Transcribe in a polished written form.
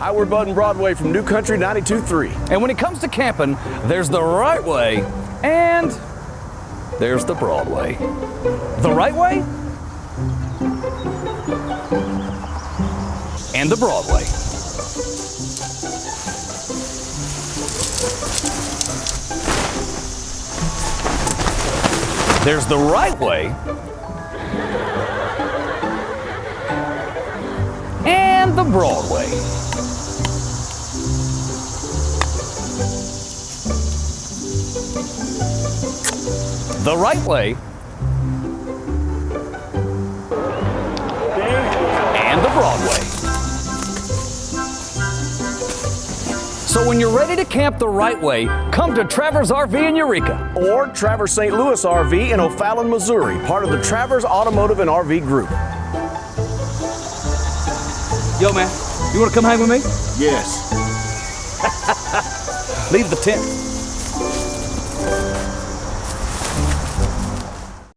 Hi, we're Bud and Broadway from New Country 92.3. And when it comes to camping, there's the right way and there's the Broadway. The right way and the Broadway. There's the right way and the Broadway. The right way and the Broadway. So when you're ready to camp the right way, come to Travers RV in Eureka. Or Travers St. Louis RV in O'Fallon, Missouri, part of the Travers Automotive and RV Group. Yo, man, you want to come hang with me? Yes. Leave the tent.